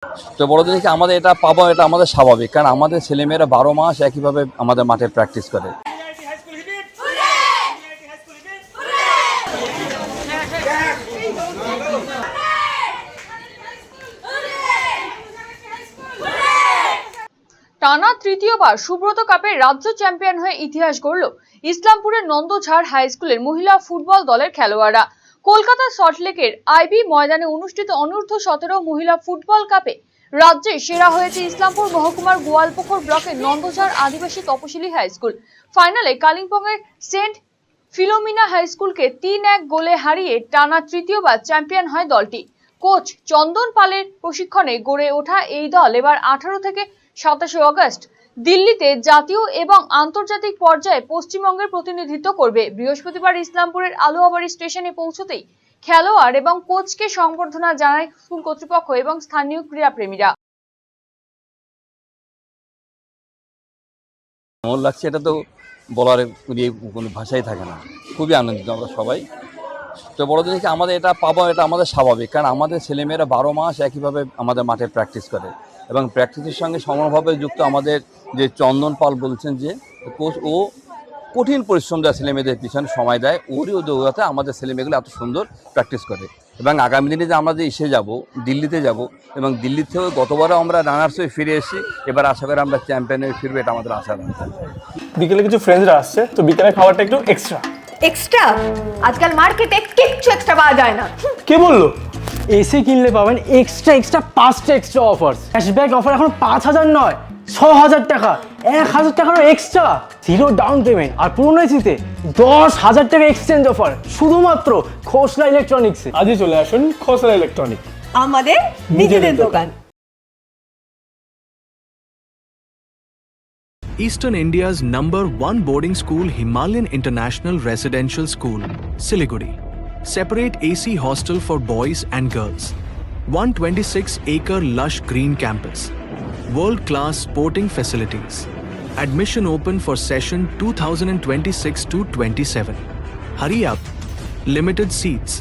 তো বড় জিনিস আমাদের এটা পাবো, এটা আমাদের স্বাভাবিক, কারণ আমাদের ছেলেমেয়েরা 12 মাস একইভাবে আমাদের মাঠে প্র্যাকটিস করে। টানা তৃতীয়বার সুব্রত কাপে রাজ্য চ্যাম্পিয়ন হয়ে ইতিহাস গড়ল ইসলামপুরের নন্দঝাড় হাই স্কুলের মহিলা ফুটবল দলের খেলোয়াড়রা। কলকাতার সল্টলেকের আইবি ময়দানে অনুষ্ঠিত অনূর্ধ্ব 17 মহিলা ফুটবল কাপে রাজ্যে সেরা হয়েছে ইসলামপুর মহকুমার গোয়ালপুকুর ব্লকের নন্দঝাড় আদিবাসী তপশিলি হাই স্কুল। ফাইনালে কালিম্পংয়ের সেন্ট ফিলোমিনা হাই স্কুলকে 3-1 গোলে হারিয়ে টানা তৃতীয়বার চ্যাম্পিয়ন হয় দলটি। কোচ চন্দন পালের প্রশিক্ষণে গড়ে ওঠা এই দল এবার 18 থেকে 27 আগস্ট দিল্লিতে জাতীয় এবং আন্তর্জাতিক পর্যায়ে পশ্চিমবঙ্গের প্রতিনিধিত্ব করবে। বৃহস্পতিবার ইসলামপুরের আলুয়াবাড়ি স্টেশনে পৌঁছতেই খেলোয়াড় এবং কোচকে সংবর্ধনা জানায় স্কুল কর্তৃপক্ষ এবং স্থানীয় ক্রীড়াপ্রেমীরা। কেমন লাগছে এটা তো বলার কোনো ভাষাই থাকে না। খুবই আনন্দিত আমরা সবাই। তো বড় জিনিস আমাদের এটা পাবো, এটা আমাদের স্বাভাবিক, কারণ আমাদের ছেলেমেয়েরা 12 মাস একইভাবে আমাদের মাঠে প্র্যাকটিস করে এবং প্র্যাকটিসের সঙ্গে সমানভাবে যুক্ত আমাদের যে চন্দন পাল বলছেন যে কোচ, ও কঠিন পরিশ্রম দেয় ছেলেমেয়েদের পিছনে সময় দেয়, ওরই দৌড়াতে আমাদের ছেলেমেয়েগুলো এত সুন্দর প্র্যাকটিস করে। এবং আগামী দিনে যে আমরা যে এসে যাব দিল্লিতে যাব, এবং দিল্লি থেকেও গতবারও আমরা রানার্স হয়ে ফিরে এসেছি, এবার আশা করি আমরা চ্যাম্পিয়ন হয়ে ফিরবো, এটা আমাদের আশা রয়েছে। বিকেলে কিছু ফ্রেন্ডসরা আসছে, তো বিকেলের খাবারটা একটু এক্সট্রা আজকাল মার্কেটে কিচ্ছু এক্সট্রা পাওয়া যায় না। কে বললো? এসি কিনলে পাবেন এক্সট্রা 5টা এক্সট্রা অফার। ক্যাশব্যাক অফার এখন 5,000 নয়, 6,000 টাকা, 1,000 টাকারও এক্সট্রা, 0 ডাউন পেমেন্ট, আর পুরনো এসিতে 10,000 টাকা এক্সচেঞ্জ অফার শুধুমাত্র খোসলা ইলেকট্রনিক্সে। আজই চলে আসুন খোসলা ইলেকট্রনিক্স, আমাদের নিজেদের দোকান। Eastern India's #1 boarding school, Himalayan International Residential School, Siliguri. Separate AC hostel for boys and girls. 126-acre lush green campus. World-class sporting facilities. Admission open for session 2026 to 27. Hurry up. Limited seats.